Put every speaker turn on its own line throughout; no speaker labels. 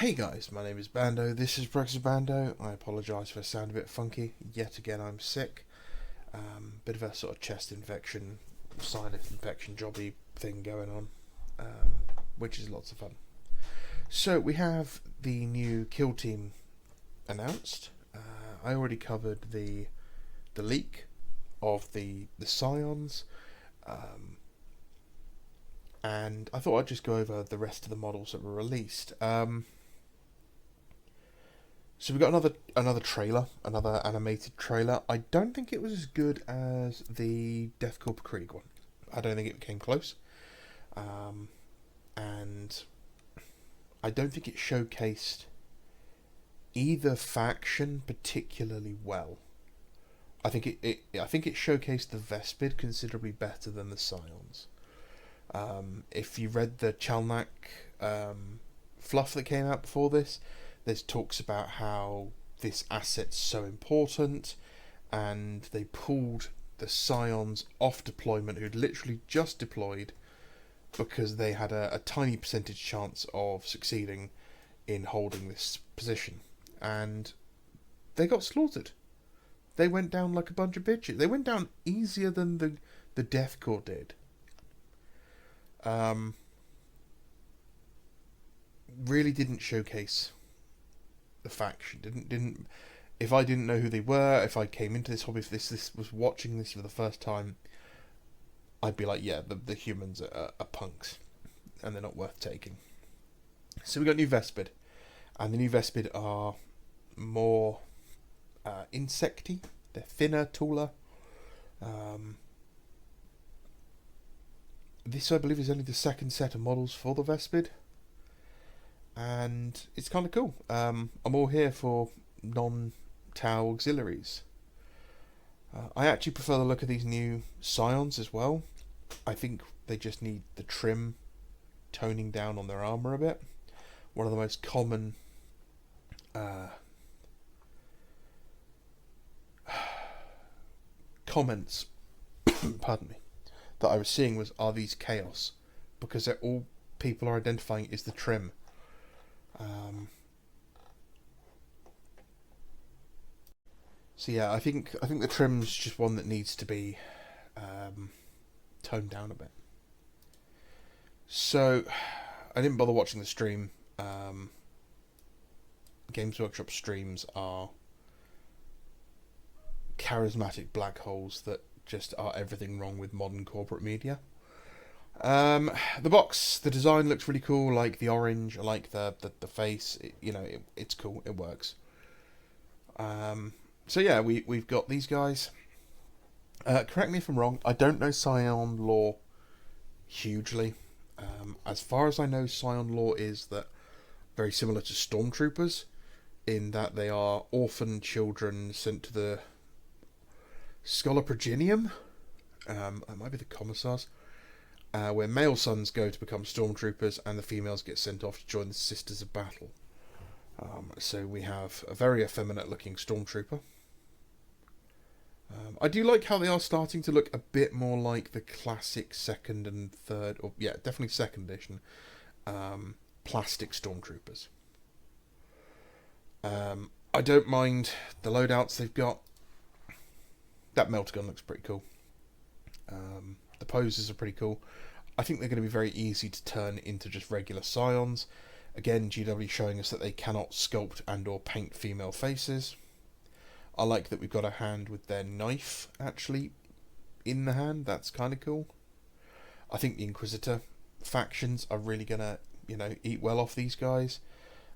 Hey guys, my name is Bando, this is Brexit Bando. I apologise if I sound a bit funky. Yet again, I'm sick. Bit of a sort of chest infection, sinus infection jobby thing going on, which is lots of fun. So we have the new kill team announced. I already covered the leak of the Scions, and I thought I'd just go over the rest of the models that were released. So we got another trailer, another animated trailer. I don't think it was as good as the Death Corps Krieg one. I don't think it came close, and I don't think it showcased either faction particularly well. I think it showcased the Vespid considerably better than the Scions. If you read the Chalnak fluff that came out before this, there's talks about how this asset's so important, and they pulled the Scions off deployment, who'd literally just deployed, because they had a tiny percentage chance of succeeding in holding this position, and they got slaughtered. They went down like a bunch of bitches. They went down easier than the Death Corps did. Really didn't showcase the faction. Didn't. If I didn't know who they were, if I came into this hobby, if this was watching this for the first time, I'd be like, yeah, the humans are punks, and they're not worth taking. So we got new Vespid, and the new Vespid are more insecty. They're thinner, taller. This, I believe, is only the second set of models for the Vespid, and it's kind of cool. I'm all here for non-Tau auxiliaries. I actually prefer the look of these new Scions as well. I think they just need the trim toning down on their armour a bit. One of the most common comments pardon me, that I was seeing was, are these chaos? Because they're all people are identifying is the trim. So yeah, I think the trim's just one that needs to be toned down a bit. So I didn't bother watching the stream. Games Workshop streams are charismatic black holes that just are everything wrong with modern corporate media. The box, the design looks really cool. Like the orange, I like the face. It's cool. It works. So yeah, we've got these guys. Correct me if I'm wrong. I don't know Scion lore hugely. As far as I know, Scion lore is that very similar to Stormtroopers, in that they are orphan children sent to the Scholar Progenium. It might be the Commissars. Where male sons go to become stormtroopers and the females get sent off to join the Sisters of Battle. So we have a very effeminate looking stormtrooper. I do like how they are starting to look a bit more like the classic second and third, or yeah, definitely second edition, plastic stormtroopers. I don't mind the loadouts they've got. That melter gun looks pretty cool. The poses are pretty cool. I think they're going to be very easy to turn into just regular Scions. Again, GW showing us that they cannot sculpt and or paint female faces. I like that we've got a hand with their knife actually in the hand. That's kind of cool. I think the Inquisitor factions are really going to, eat well off these guys.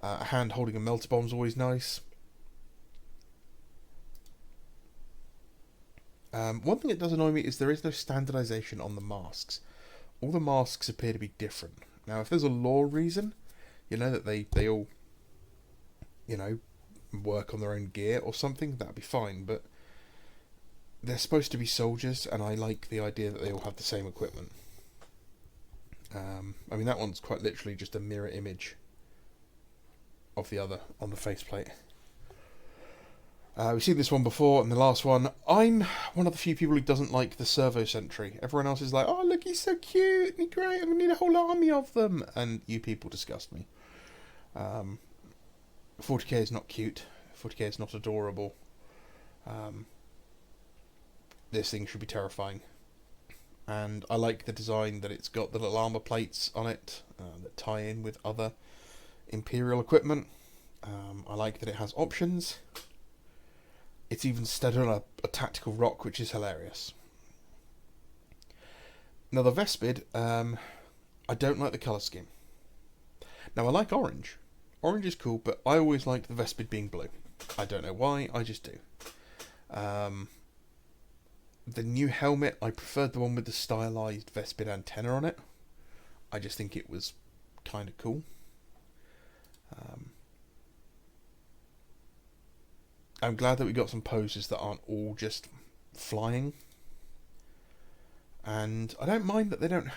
A hand holding a melter bomb is always nice. One thing that does annoy me is there is no standardization on the masks. All the masks appear to be different. Now, if there's a lore reason, that they all, work on their own gear or something, that'd be fine. But they're supposed to be soldiers, and I like the idea that they all have the same equipment. That one's quite literally just a mirror image of the other on the faceplate. We've seen this one before, and the last one. I'm one of the few people who doesn't like the servo sentry. Everyone else is like, oh, look, he's so cute, and he's great, I'm going to need a whole army of them. And you people disgust me. 40k is not cute. 40k is not adorable. This thing should be terrifying. And I like the design that it's got the little armor plates on it that tie in with other Imperial equipment. I like that it has options. It's even stood on a tactical rock, which is hilarious. Now the Vespid, I don't like the colour scheme. Now I like orange. Orange is cool, but I always liked the Vespid being blue. I don't know why, I just do. The new helmet, I preferred the one with the stylised Vespid antenna on it. I just think it was kind of cool. I'm glad that we got some poses that aren't all just flying. And I don't mind that they don't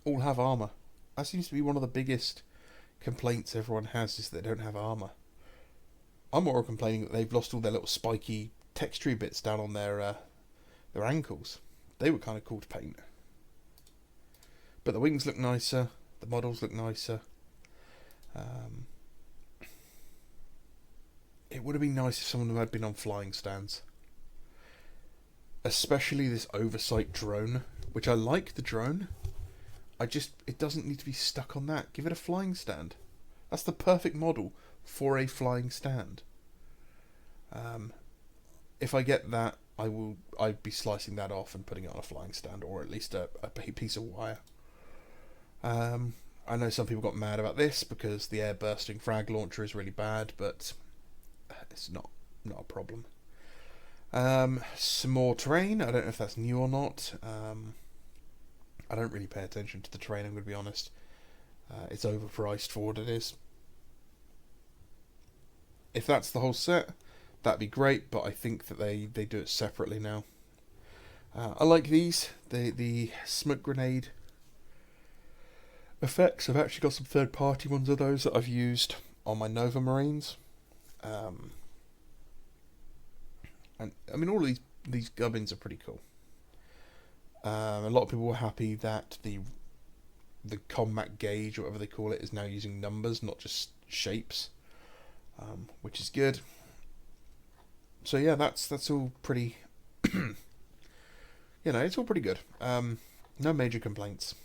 all have armour. That seems to be one of the biggest complaints everyone has, is that they don't have armour. I'm more complaining that they've lost all their little spiky texture bits down on their ankles. They were kind of cool to paint. But the wings look nicer. The models look nicer. It would have been nice if some of them had been on flying stands. Especially this oversight drone, which I like the drone. It doesn't need to be stuck on that. Give it a flying stand. That's the perfect model for a flying stand. If I get that, I'd be slicing that off and putting it on a flying stand, or at least a piece of wire. I know some people got mad about this because the air bursting frag launcher is really bad, but it's not a problem. Some more terrain. I don't know if that's new or not. I don't really pay attention to the terrain, I'm going to be honest. It's overpriced for what it is. If that's the whole set, that'd be great, but I think that they do it separately now. I like these. The smoke grenade effects. I've actually got some third-party ones of those that I've used on my Nova Marines. And I mean, all these gubbins are pretty cool. A lot of people were happy that the combat gauge, or whatever they call it, is now using numbers, not just shapes, which is good. So yeah, that's all pretty. It's all pretty good. No major complaints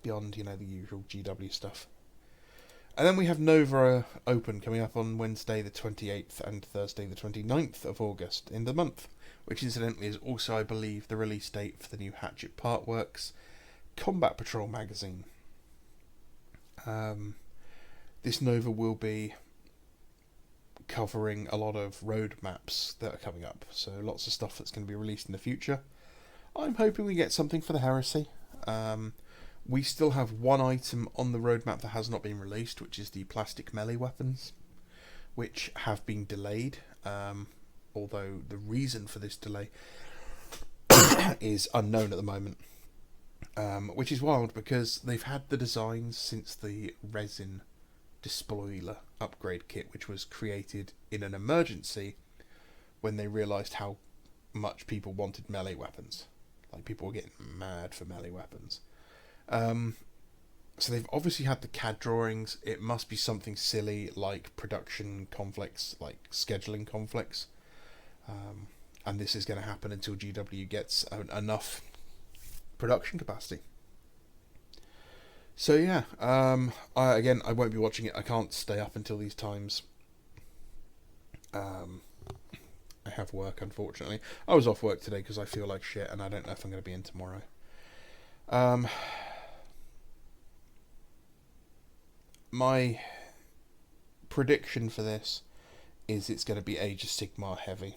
beyond the usual GW stuff. And then we have Nova Open coming up on Wednesday the 28th and Thursday the 29th of August in the month, which incidentally is also, I believe, the release date for the new Hatchet Partworks Combat Patrol magazine. This Nova will be covering a lot of road maps that are coming up, so lots of stuff that's going to be released in the future. I'm hoping we get something for the Heresy. We still have one item on the roadmap that has not been released, which is the plastic melee weapons, which have been delayed, although the reason for this delay is unknown at the moment, which is wild because they've had the designs since the resin despoiler upgrade kit, which was created in an emergency when they realised how much people wanted melee weapons. Like, people were getting mad for melee weapons. So they've obviously had the CAD drawings. It must be something silly like production conflicts, like scheduling conflicts. And this is going to happen until GW gets enough production capacity. So yeah, I won't be watching it. I can't stay up until these times. I have work, unfortunately. I was off work today because I feel like shit, and I don't know if I'm going to be in tomorrow. My prediction for this is it's going to be Age of Sigmar heavy,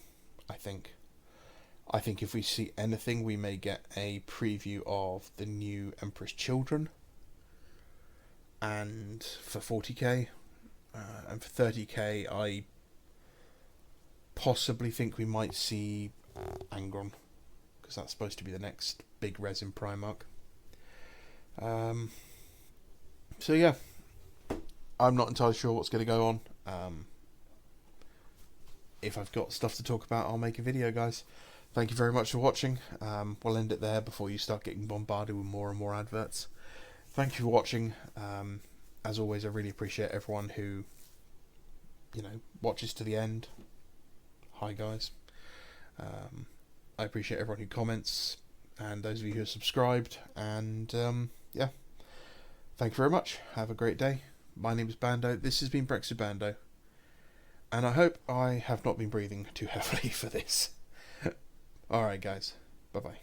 I think. I think if we see anything, we may get a preview of the new Emperor's Children. And for 40k, and for 30k, I possibly think we might see Angron, because that's supposed to be the next big resin Primarch. So yeah, I'm not entirely sure what's going to go on. If I've got stuff to talk about, I'll make a video, guys. Thank you very much for watching. We'll end it there before you start getting bombarded with more and more adverts. Thank you for watching. As always, I really appreciate everyone who watches to the end. Hi guys. I appreciate everyone who comments and those of you who are subscribed. And yeah, thank you very much. Have a great day. My name is Bando. This has been Brexit Bando. And I hope I have not been breathing too heavily for this. Alright guys. Bye bye.